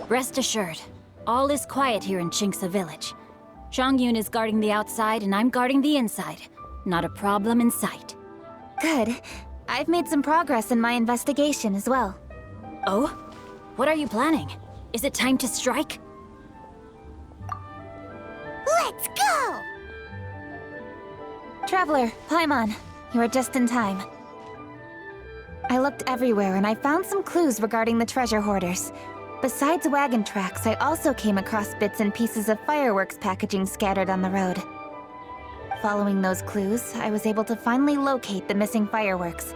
Rest assured, all is quiet here in Qingce Village. Zhang is guarding the outside and I'm guarding the inside. Not a problem in sight. Good. I've made some progress in my investigation as well. Oh? What are you planning? Is it time to strike? Let's go! Traveler, Paimon, you are just in time. I looked everywhere and I found some clues regarding the treasure hoarders. Besides wagon tracks, I also came across bits and pieces of fireworks packaging scattered on the road. Following those clues, I was able to finally locate the missing fireworks.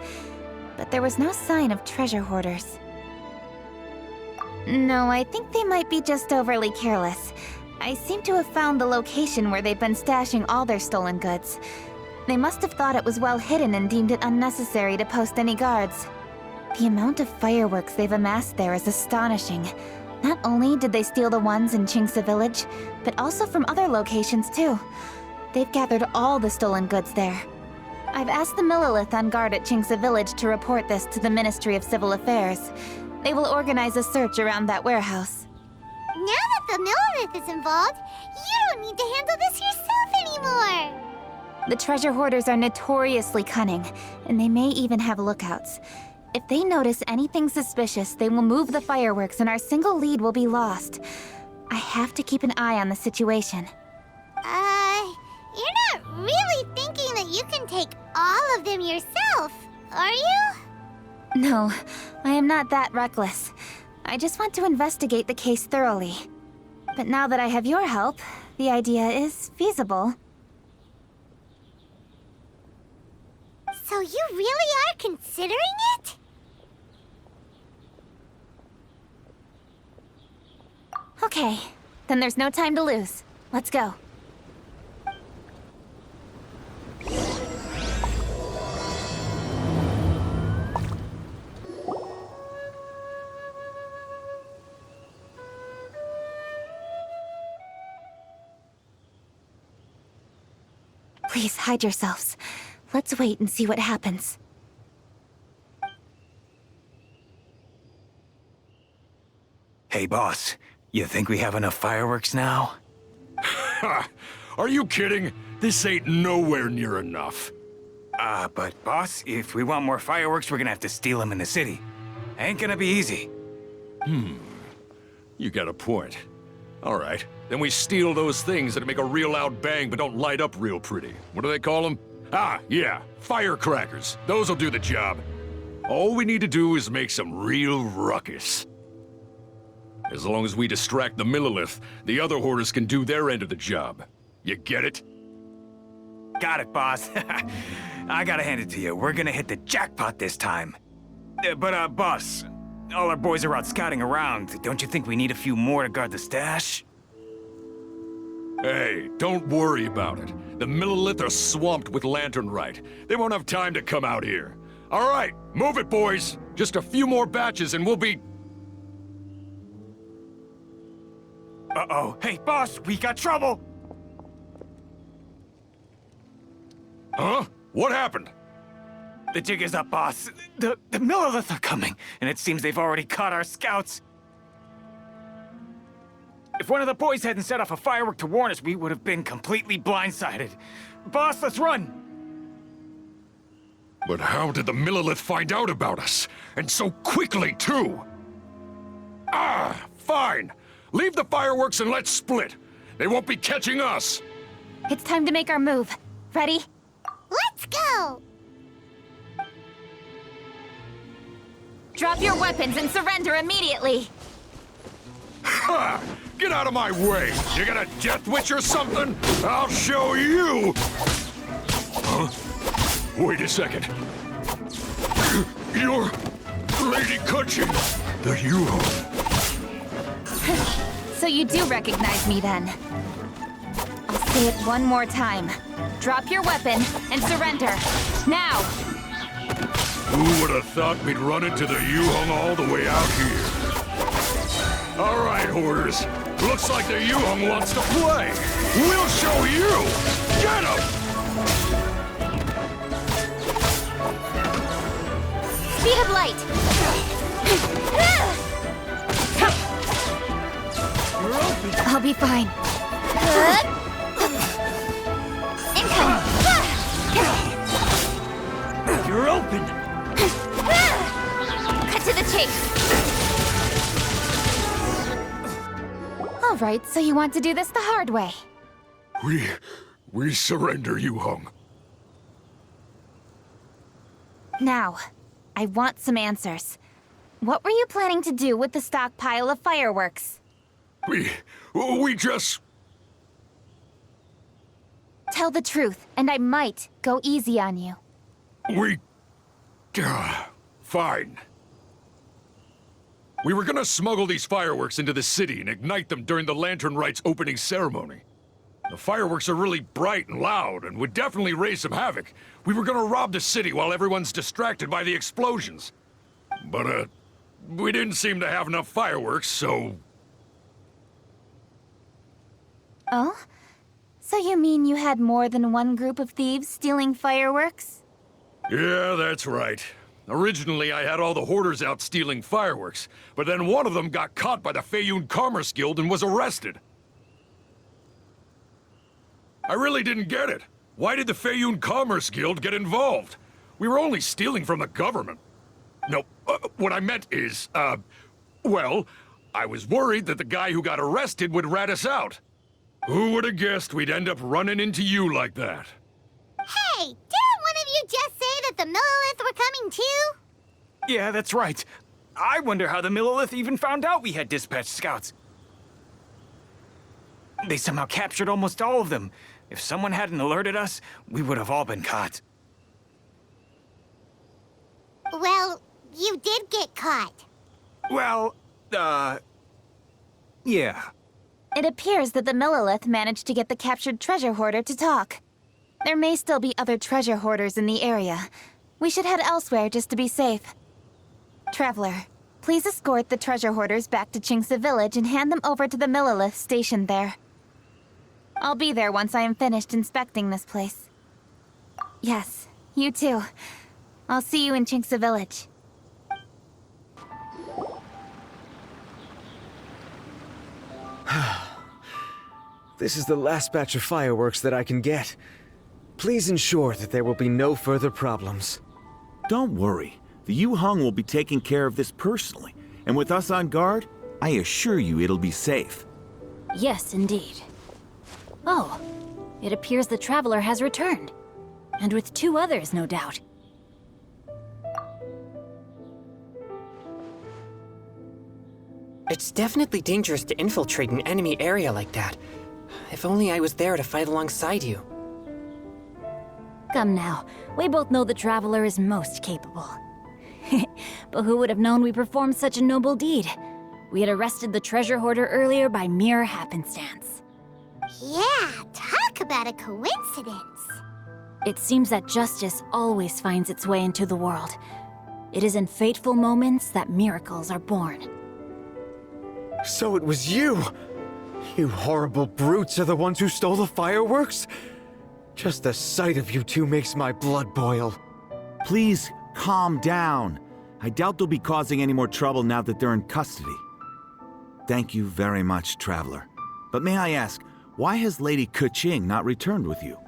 But there was no sign of treasure hoarders. No, I think they might be just overly careless. I seem to have found the location where they've been stashing all their stolen goods. They must have thought it was well hidden and deemed it unnecessary to post any guards. The amount of fireworks they've amassed there is astonishing. Not only did they steal the ones in Qingce Village, but also from other locations too. They've gathered all the stolen goods there. I've asked the Millilith on guard at Qingce Village to report this to the Ministry of Civil Affairs. They will organize a search around that warehouse. Now that the Millilith is involved, you don't need to handle this yourself anymore! The treasure hoarders are notoriously cunning, and they may even have lookouts. If they notice anything suspicious, they will move the fireworks and our single lead will be lost. I have to keep an eye on the situation. You're not really thinking that you can take all of them yourself, are you? No, I am not that reckless. I just want to investigate the case thoroughly. But now that I have your help, the idea is feasible. So you really are considering it? Okay, then there's no time to lose. Let's go. Please hide yourselves. Let's wait and see what happens. Hey, boss. You think we have enough fireworks now? Ha! Are you kidding? This ain't nowhere near enough. But boss, if we want more fireworks, we're gonna have to steal them in the city. Ain't gonna be easy. You got a point. All right, then we steal those things that make a real loud bang but don't light up real pretty. What do they call them? Ah, yeah, firecrackers. Those'll do the job. All we need to do is make some real ruckus. As long as we distract the Millilith, the other hoarders can do their end of the job. You get it? Got it, boss. I gotta hand it to you. We're gonna hit the jackpot this time. But boss, all our boys are out scouting around. Don't you think we need a few more to guard the stash? Hey, don't worry about it. The Millilith are swamped with lanternite. They won't have time to come out here. All right, move it, boys. Just a few more batches and we'll be... Uh-oh. Hey, boss, we got trouble! Huh? What happened? The jig is up, boss. The Millilith are coming, and it seems they've already caught our scouts. If one of the boys hadn't set off a firework to warn us, we would have been completely blindsided. Boss, let's run! But how did the Millilith find out about us? And so quickly, too? Ah, fine. Leave the fireworks and let's split. They won't be catching us. It's time to make our move. Ready? Let's go! Drop your weapons and surrender immediately! Ha! Get out of my way! You got a death witch or something? I'll show you! Huh? Wait a second. You're Lady Cutchin, the hero. So you do recognize me then? I'll say it one more time. Drop your weapon and surrender. Now! Who would have thought we'd run into the Yuhong all the way out here? All right, hoarders. Looks like the Yuhong wants to play. We'll show you! Get him! Speed of light! I'll be fine. Incoming! You're open! Cut to the chase! Alright, so you want to do this the hard way. We surrender, Yu Hung. Now, I want some answers. What were you planning to do with the stockpile of fireworks? We just... Tell the truth, and I might go easy on you. Fine. We were gonna smuggle these fireworks into the city and ignite them during the Lantern Rite's opening ceremony. The fireworks are really bright and loud and would definitely raise some havoc. We were gonna rob the city while everyone's distracted by the explosions. But, we didn't seem to have enough fireworks, so... Oh? So you mean you had more than one group of thieves stealing fireworks? Yeah, that's right. Originally, I had all the hoarders out stealing fireworks, but then one of them got caught by the Feiyun Commerce Guild and was arrested. I really didn't get it. Why did the Feiyun Commerce Guild get involved? We were only stealing from the government. No, what I meant is, well, I was worried that the guy who got arrested would rat us out. Who would have guessed we'd end up running into you like that? Hey, didn't one of you just say that the Millilith were coming too? Yeah, that's right. I wonder how the Millilith even found out we had dispatched scouts. They somehow captured almost all of them. If someone hadn't alerted us, we would have all been caught. Well, you did get caught. Well, yeah. It appears that the Millilith managed to get the captured treasure hoarder to talk. There may still be other treasure hoarders in the area. We should head elsewhere just to be safe. Traveler, please escort the treasure hoarders back to Chingsa Village and hand them over to the Millilith stationed there. I'll be there once I am finished inspecting this place. Yes, you too. I'll see you in Chingsa Village. This is the last batch of fireworks that I can get. Please ensure that there will be no further problems. Don't worry. The Yu Hung will be taking care of this personally. And with us on guard, I assure you it'll be safe. Yes, indeed. Oh, it appears the Traveler has returned. And with 2 others, no doubt. It's definitely dangerous to infiltrate an enemy area like that. If only I was there to fight alongside you. Come now, we both know the Traveler is most capable. But who would have known we performed such a noble deed? We had arrested the treasure hoarder earlier by mere happenstance. Yeah, talk about a coincidence. It seems that justice always finds its way into the world. It is in fateful moments that miracles are born. So it was you! You horrible brutes are the ones who stole the fireworks? Just the sight of you two makes my blood boil. Please, calm down. I doubt they'll be causing any more trouble now that they're in custody. Thank you very much, Traveler. But may I ask, why has Lady Keqing not returned with you?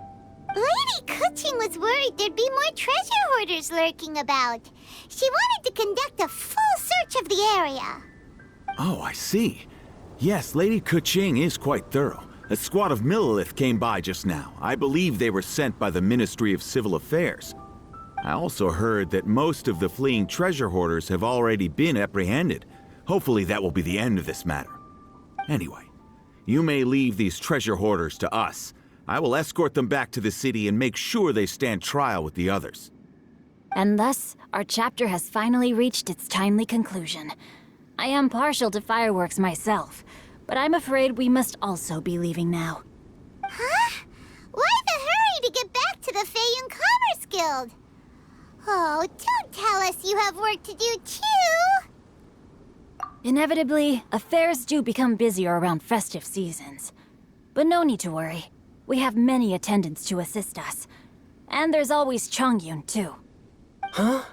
Lady Keqing was worried there'd be more treasure hoarders lurking about. She wanted to conduct a full search of the area. Oh, I see. Yes, Lady Keqing is quite thorough. A squad of Millilith came by just now. I believe they were sent by the Ministry of Civil Affairs. I also heard that most of the fleeing treasure hoarders have already been apprehended. Hopefully that will be the end of this matter. Anyway, you may leave these treasure hoarders to us. I will escort them back to the city and make sure they stand trial with the others. And thus, our chapter has finally reached its timely conclusion. I am partial to fireworks myself, but I'm afraid we must also be leaving now. Huh? Why the hurry to get back to the Feiyun Commerce Guild? Oh, don't tell us you have work to do too! Inevitably, affairs do become busier around festive seasons. But no need to worry. We have many attendants to assist us. And there's always Chongyun, too. Huh?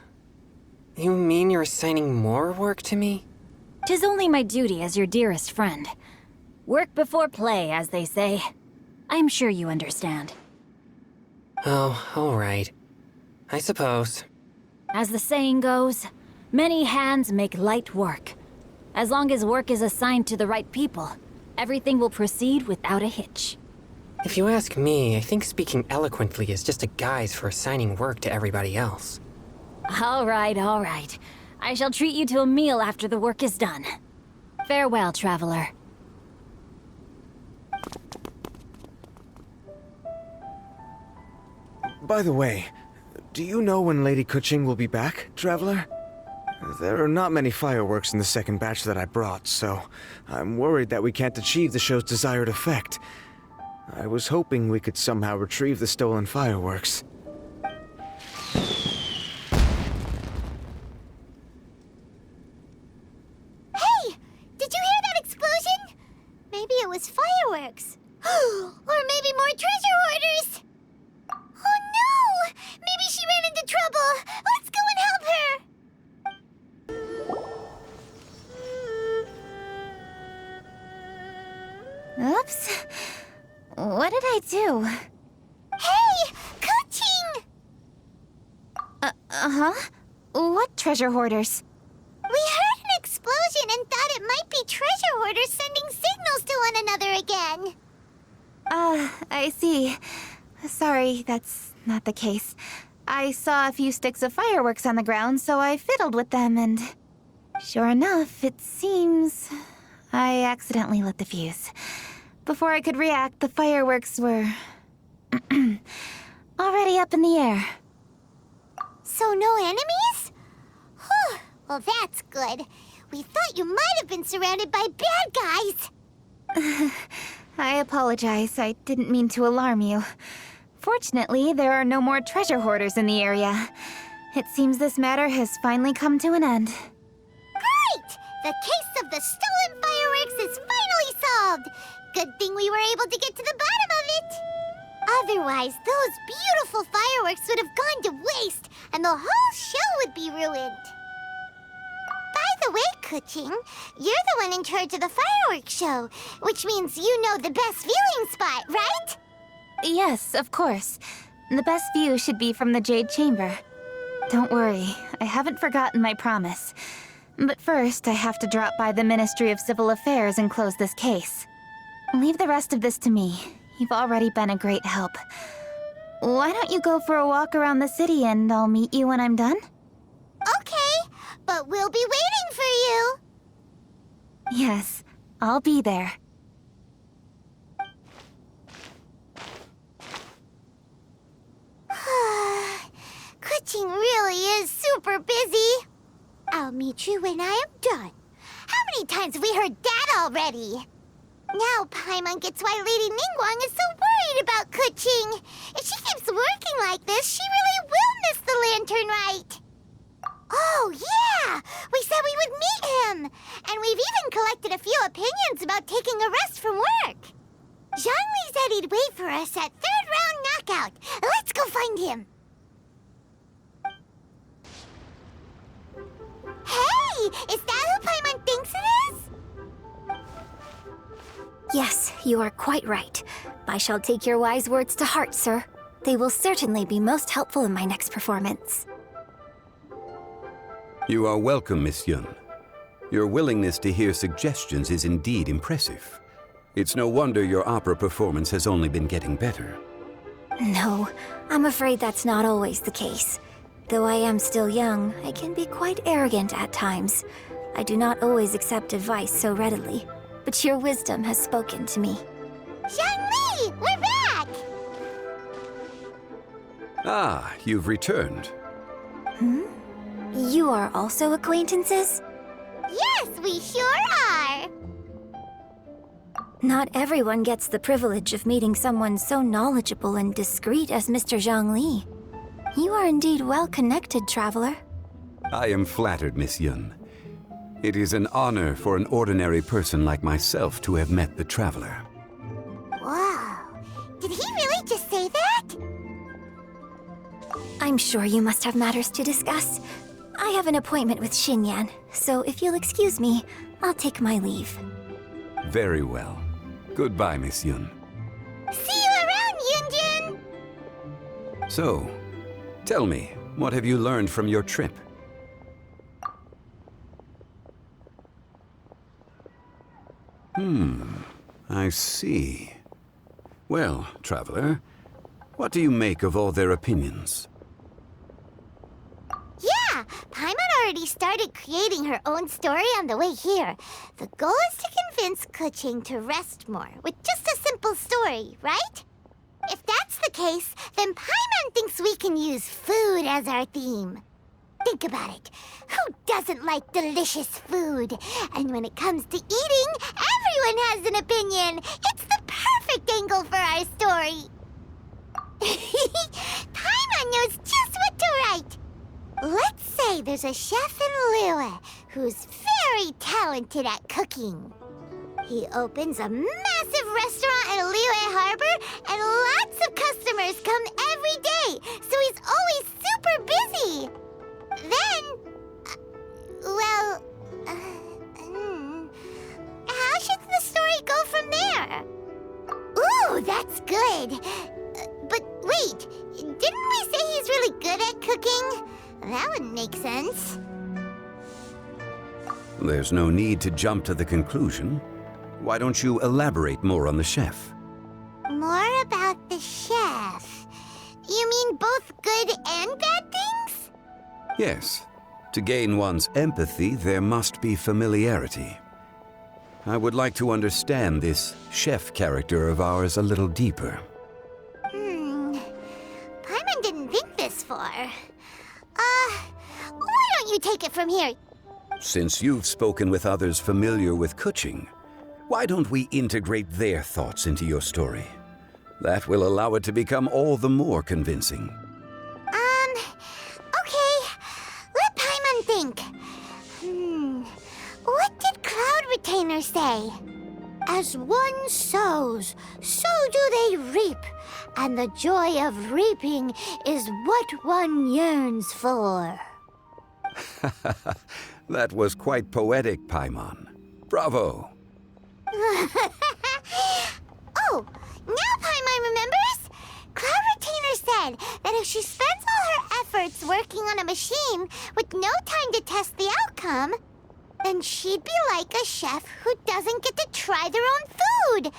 You mean you're assigning more work to me? 'Tis only my duty as your dearest friend. Work before play, as they say. I'm sure you understand. Oh, all right. I suppose. As the saying goes, many hands make light work. As long as work is assigned to the right people, everything will proceed without a hitch. If you ask me, I think speaking eloquently is just a guise for assigning work to everybody else. All right, all right. I shall treat you to a meal after the work is done. Farewell, traveler. By the way, do you know when Lady Kuching will be back, traveler? There are not many fireworks in the second batch that I brought, so I'm worried that we can't achieve the show's desired effect. I was hoping we could somehow retrieve the stolen fireworks. Hey! Did you hear that explosion? Maybe it was fireworks. Or maybe more treasure hoarders! Oh no! Maybe she ran into trouble! Let's go and help her! Oops. What did I do? Hey! Coaching! Uh-huh. What treasure hoarders? We heard an explosion and thought it might be treasure hoarders sending signals to one another again. I see. Sorry, that's not the case. I saw a few sticks of fireworks on the ground, so I fiddled with them, and sure enough, it seems I accidentally lit the fuse. Before I could react, the fireworks were already up in the air. So no enemies? Whew, well that's good. We thought you might have been surrounded by bad guys. I apologize. I didn't mean to alarm you. Fortunately, there are no more treasure hoarders in the area. It seems this matter has finally come to an end. Great! The case of the stolen fireworks is finally solved! Good thing we were able to get to the bottom of it! Otherwise, those beautiful fireworks would have gone to waste, and the whole show would be ruined. By the way, Kuching, you're the one in charge of the fireworks show, which means you know the best viewing spot, right? Yes, of course. The best view should be from the Jade Chamber. Don't worry, I haven't forgotten my promise. But first, I have to drop by the Ministry of Civil Affairs and close this case. Leave the rest of this to me. You've already been a great help. Why don't you go for a walk around the city and I'll meet you when I'm done? Okay, but we'll be waiting for you. Yes, I'll be there. Kuching really is super busy. I'll meet you when I am done. How many times have we heard that already? Now Paimon gets why Lady Ningguang is so worried about Kuching. If she keeps working like this, she really will miss the lantern rite. Oh, yeah! We said we would meet him! And we've even collected a few opinions about taking a rest from work. Zhongli said he'd wait for us at third round knockout. Let's go find him. Hey! Is that who Paimon thinks it is? Yes, you are quite right. I shall take your wise words to heart, sir. They will certainly be most helpful in my next performance. You are welcome, Miss Yun. Your willingness to hear suggestions is indeed impressive. It's no wonder your opera performance has only been getting better. No, I'm afraid that's not always the case. Though I am still young, I can be quite arrogant at times. I do not always accept advice so readily, but your wisdom has spoken to me. Zhongli! We're back! Ah, you've returned. You are also acquaintances? Yes, we sure are! Not everyone gets the privilege of meeting someone so knowledgeable and discreet as Mr. Zhongli. You are indeed well-connected, traveler. I am flattered, Miss Yun. It is an honor for an ordinary person like myself to have met the traveler. Wow. Did he really just say that? I'm sure you must have matters to discuss. I have an appointment with Xinyan, so if you'll excuse me, I'll take my leave. Very well. Goodbye, Miss Yun. See you around, Yunjin! So, tell me, what have you learned from your trip? I see. Well, traveler, what do you make of all their opinions? Yeah, Paimon already started creating her own story on the way here. The goal is to convince Kuching to rest more with just a simple story, right? If that's the case, then Paimon thinks we can use food as our theme. Think about it. Who doesn't like delicious food? And when it comes to eating, everyone has an opinion. It's the perfect angle for our story. Paimon knows just what to write. Let's say there's a chef in Liyue who's very talented at cooking. He opens a massive restaurant at Liyue Harbor, and lots of customers come every day, so he's always super busy. Then, how should the story go from there? Ooh, that's good. But wait, didn't we say he's really good at cooking? That wouldn't make sense. There's no need to jump to the conclusion. Why don't you elaborate more on the chef? More about the chef. You mean both good and bad things? Yes. To gain one's empathy, there must be familiarity. I would like to understand this chef character of ours a little deeper. Paimon didn't think this far. Why don't you take it from here? Since you've spoken with others familiar with Kuching, why don't we integrate their thoughts into your story? That will allow it to become all the more convincing. Okay. Let Paimon think. What did Cloud Retainer say? As one sows, so do they reap. And the joy of reaping is what one yearns for. That was quite poetic, Paimon. Bravo! Oh, now Paimon remembers? Cloud Retainer said that if she spends all her efforts working on a machine with no time to test the outcome, then she'd be like a chef who doesn't get to try their own food.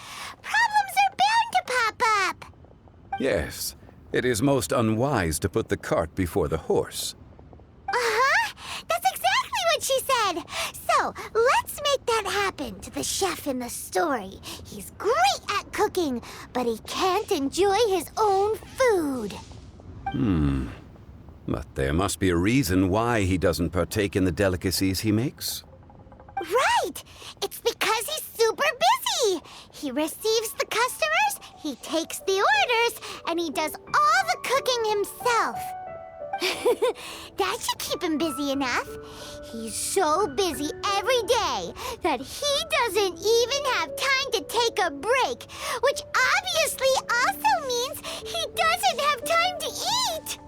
Problems are bound to pop up. Yes, it is most unwise to put the cart before the horse. Uh-huh. That's exactly what she said. So, let's make that happen to the chef in the story. He's great at cooking, but he can't enjoy his own food. But there must be a reason why he doesn't partake in the delicacies he makes. Right! It's because he's super busy. He receives the customers, he takes the orders, and he does all the cooking himself. That should keep him busy enough. He's so busy every day that he doesn't even have time to take a break, which obviously also means he doesn't have time to eat.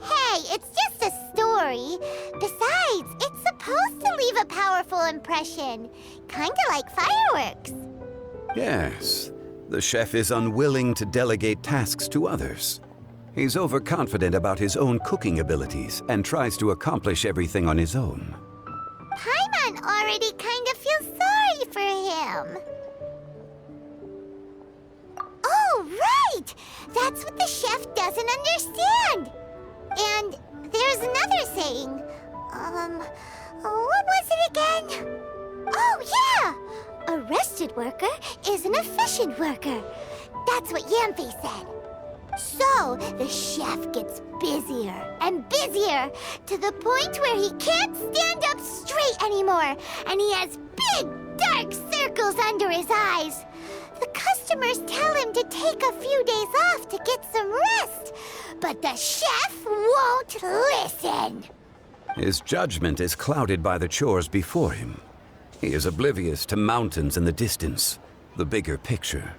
Hey, it's just a story. Besides, it's supposed to leave a powerful impression. Kinda like fireworks. Yes, the chef is unwilling to delegate tasks to others. He's overconfident about his own cooking abilities and tries to accomplish everything on his own. Paimon already kind of feels sorry for him. Oh, right! That's what the chef doesn't understand. And there's another saying. What was it again? Oh, yeah! A rested worker is an efficient worker. That's what Yamfi said. So, the chef gets busier and busier to the point where he can't stand up straight anymore, and he has big, dark circles under his eyes. The customers tell him to take a few days off to get some rest, but the chef won't listen. His judgment is clouded by the chores before him. He is oblivious to mountains in the distance, the bigger picture.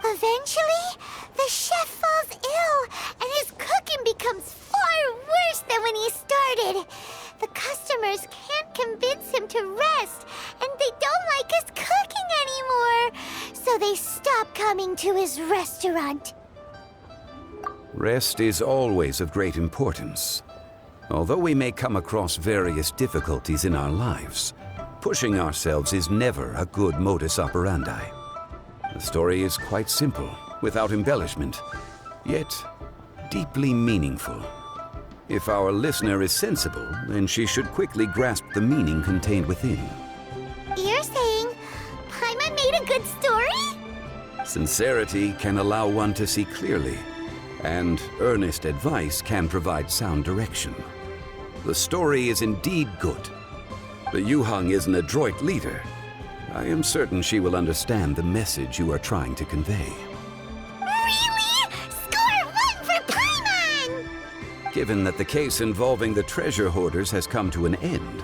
Eventually, the chef falls ill, and his cooking becomes far worse than when he started. The customers can't convince him to rest, and they don't like his cooking anymore. coming to his restaurant. Rest is always of great importance. Although we may come across various difficulties in our lives, pushing ourselves is never a good modus operandi. The story is quite simple, without embellishment, yet deeply meaningful. If our listener is sensible, then she should quickly grasp the meaning contained within. You're saying Paimon made a good story? Sincerity can allow one to see clearly, and earnest advice can provide sound direction. The story is indeed good. The Yuhang is an adroit leader. I am certain she will understand the message you are trying to convey. Really? Score 1 for Paimon! Given that the case involving the treasure hoarders has come to an end,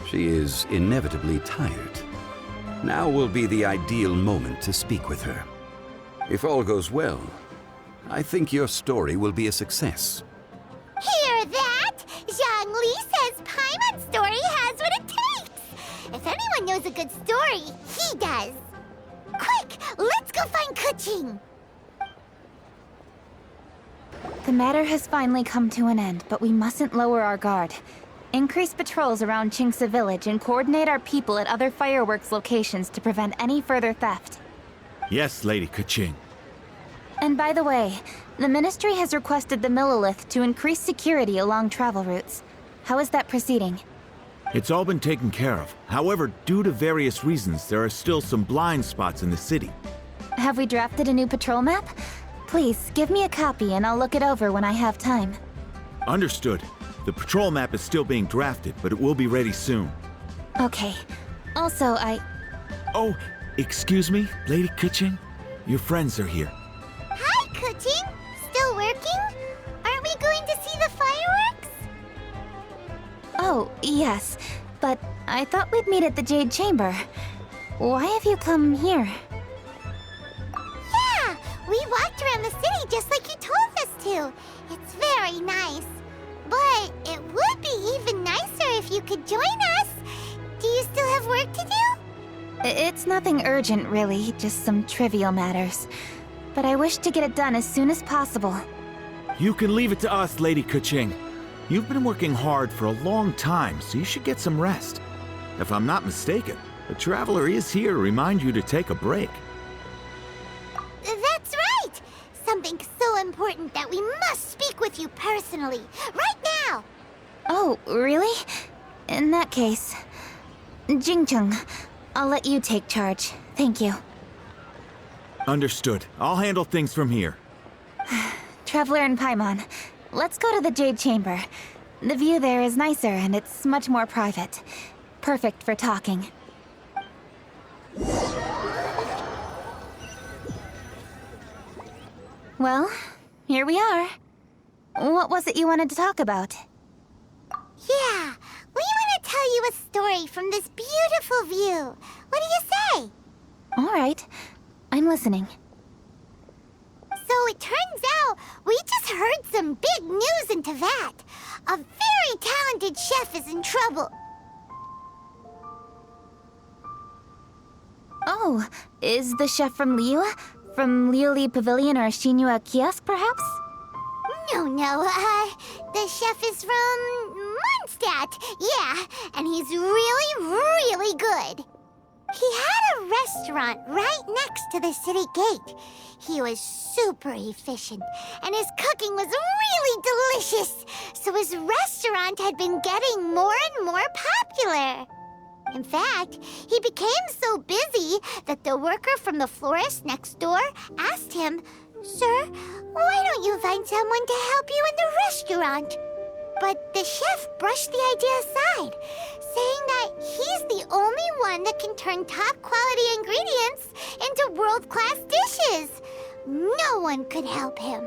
she is inevitably tired. Now will be the ideal moment to speak with her. If all goes well, I think your story will be a success. Hear that? Zhang Li says Paimon's story has what it takes. If anyone knows a good story, he does. Quick, let's go find Kuching. The matter has finally come to an end, but we mustn't lower our guard. Increase patrols around Qingce Village and coordinate our people at other fireworks locations to prevent any further theft. Yes, Lady Kuching. And by the way, the Ministry has requested the Millilith to increase security along travel routes. How is that proceeding? It's all been taken care of. However, due to various reasons, there are still some blind spots in the city. Have we drafted a new patrol map? Please, give me a copy and I'll look it over when I have time. Understood. The patrol map is still being drafted, but it will be ready soon. Okay. Also, Oh, excuse me, Lady Kuching? Your friends are here. Hi, Kuching. Still working? Aren't we going to see the fireworks? Oh, yes. But I thought we'd meet at the Jade Chamber. Why have you come here? Yeah, we walked around the city just like you told us to. It's very nice. But it would be even nicer if you could join us. Do you still have work to do? It's nothing urgent, really. Just some trivial matters. But I wish to get it done as soon as possible. You can leave it to us, Lady Kuching. You've been working hard for a long time, so you should get some rest. If I'm not mistaken, the Traveler is here to remind you to take a break. That's right! Something so important that we must speak with you personally, right now! Oh, really? In that case... Jingcheng, I'll let you take charge. Thank you. Understood. I'll handle things from here. Traveler and Paimon, let's go to the Jade Chamber. The view there is nicer and it's much more private. Perfect for talking. Well, here we are. What was it you wanted to talk about? Yeah, we want to tell you a story from this beautiful view. What do you say? All right, I'm listening. So it turns out we just heard some big news in Teyvat. A very talented chef is in trouble. Oh, is the chef from Liyue? From Liuli Pavilion or Shinua Kiosk, perhaps? No, the chef is from Mondstadt. Yeah, and he's really, really good. He had a restaurant right next to the city gate. He was super efficient, and his cooking was really delicious. So his restaurant had been getting more and more popular. In fact, he became so busy that the worker from the florist next door asked him, "Sir, why don't you find someone to help you in the restaurant?" But the chef brushed the idea aside, saying that he's the only one that can turn top-quality ingredients into world-class dishes. No one could help him.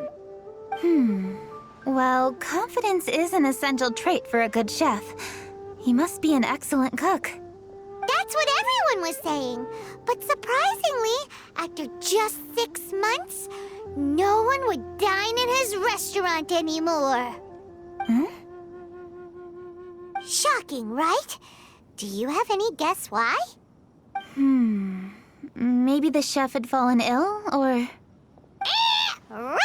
Well, confidence is an essential trait for a good chef. He must be an excellent cook. That's what everyone was saying. But surprisingly, after just 6 months, no one would dine in his restaurant anymore. Shocking, right? Do you have any guess why? Maybe maybe the chef had fallen ill, or... Wrong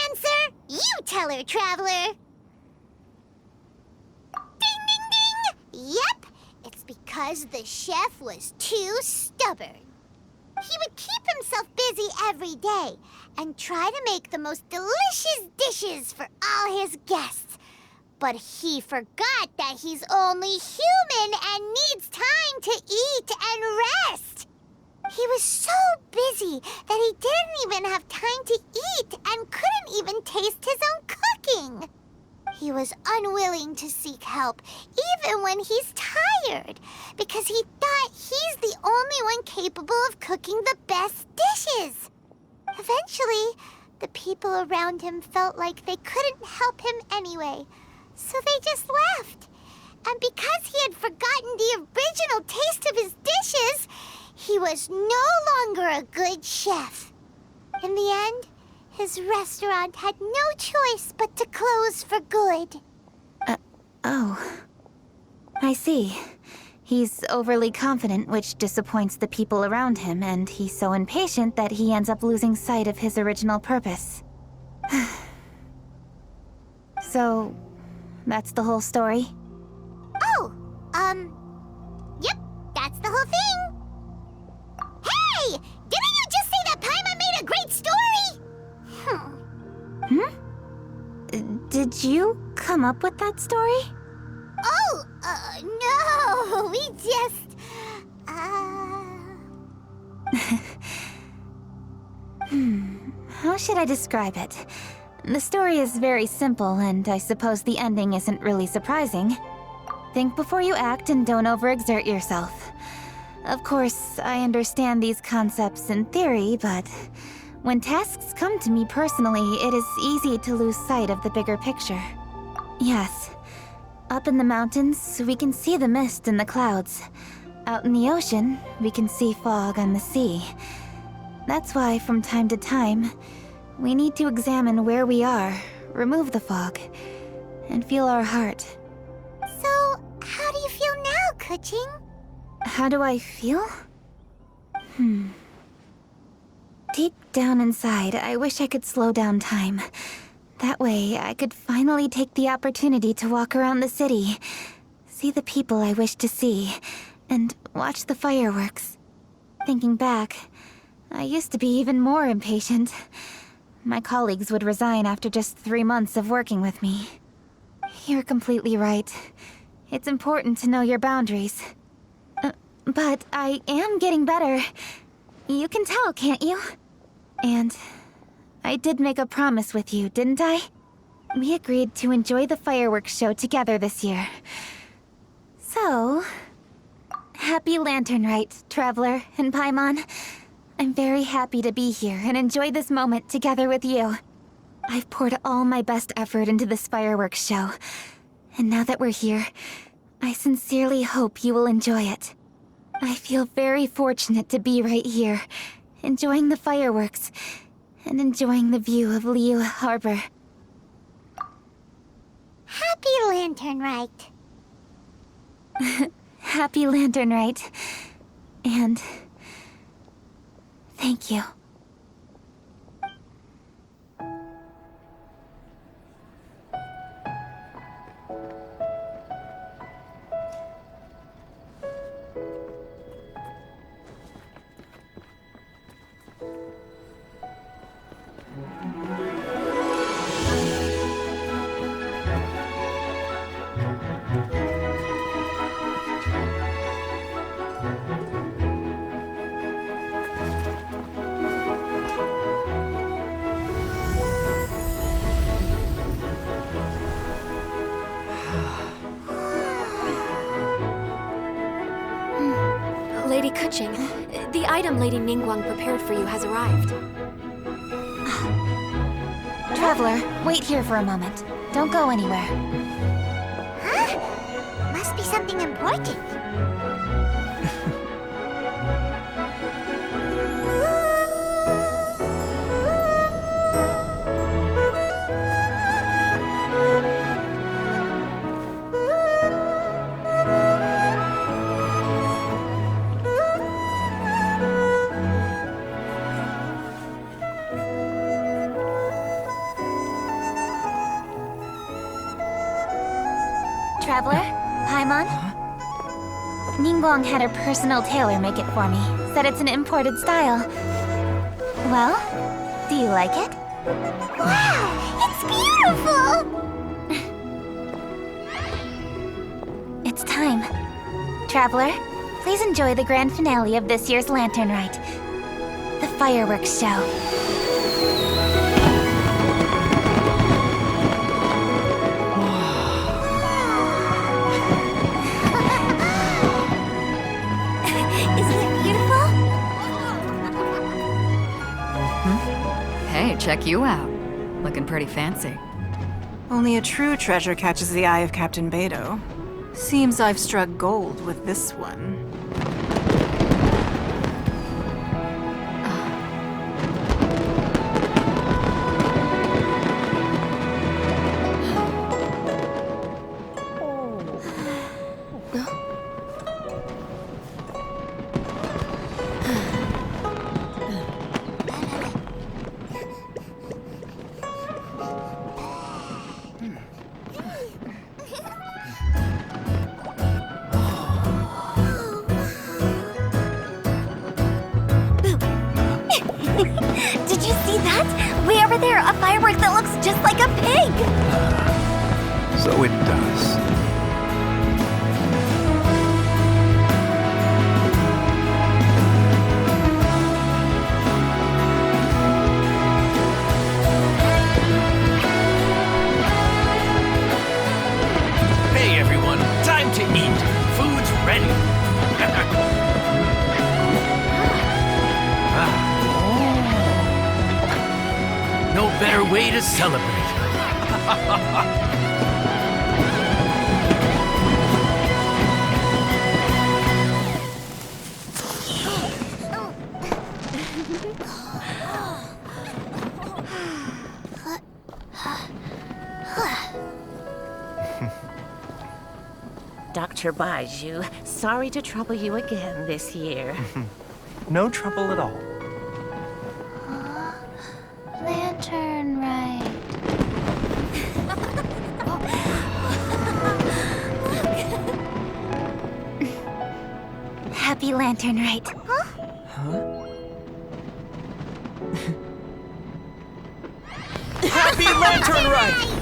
answer! You tell her, Traveler! Ding, ding, ding! Yep, it's because the chef was too stubborn. He would keep himself busy every day and try to make the most delicious dishes for all his guests. But he forgot that he's only human and needs time to eat and rest. He was so busy that he didn't even have time to eat and couldn't even taste his own cooking. He was unwilling to seek help, even when he's tired, because he thought he's the only one capable of cooking the best dishes. Eventually, the people around him felt like they couldn't help him anyway, so they just left. And because he had forgotten the original taste of his dishes, he was no longer a good chef. In the end, his restaurant had no choice but to close for good. Oh. I see. He's overly confident, which disappoints the people around him, and he's so impatient that he ends up losing sight of his original purpose. So, that's the whole story? Oh, yep, that's the whole thing. Hey! Didn't you just say that Paimon made a great story? Did you come up with that story? Oh, no, we just, How should I describe it? The story is very simple, and I suppose the ending isn't really surprising. Think before you act and don't overexert yourself. Of course, I understand these concepts in theory, but when tasks come to me personally, it is easy to lose sight of the bigger picture. Yes. Up in the mountains, we can see the mist in the clouds. Out in the ocean, we can see fog on the sea. That's why, from time to time, we need to examine where we are, remove the fog, and feel our heart. So, how do you feel now, Kuching? How do I feel? Deep down inside, I wish I could slow down time. That way, I could finally take the opportunity to walk around the city, see the people I wish to see, and watch the fireworks. Thinking back, I used to be even more impatient. My colleagues would resign after just 3 months of working with me. You're completely right. It's important to know your boundaries. But I am getting better. You can tell, can't you? And I did make a promise with you, didn't I? We agreed to enjoy the fireworks show together this year. So, happy Lantern Rite, Traveler and Paimon. I'm very happy to be here and enjoy this moment together with you. I've poured all my best effort into this fireworks show. And now that we're here, I sincerely hope you will enjoy it. I feel very fortunate to be right here, enjoying the fireworks, and enjoying the view of Liyue Harbor. Happy Lantern Rite. Happy Lantern Rite. And thank you. Lady Kuching, the item Lady Ningguang prepared for you has arrived. Traveler, wait here for a moment. Don't go anywhere. Huh? Must be something important. Traveler, Paimon? Ningguang had her personal tailor make it for me. Said it's an imported style. Well, do you like it? Wow, it's beautiful! It's time. Traveler, please enjoy the grand finale of this year's Lantern Rite. The fireworks show. Isn't it beautiful? Hey, check you out. Looking pretty fancy. Only a true treasure catches the eye of Captain Beidou. Seems I've struck gold with this one. Did you see that? Way over there, a firework that looks just like a pig! So it does. Hey everyone, time to eat. Food's ready. No better way to celebrate. Dr. Baiju, sorry to trouble you again this year. No trouble at all. Lantern Rite. Happy Lantern Rite. Happy Lantern Rite!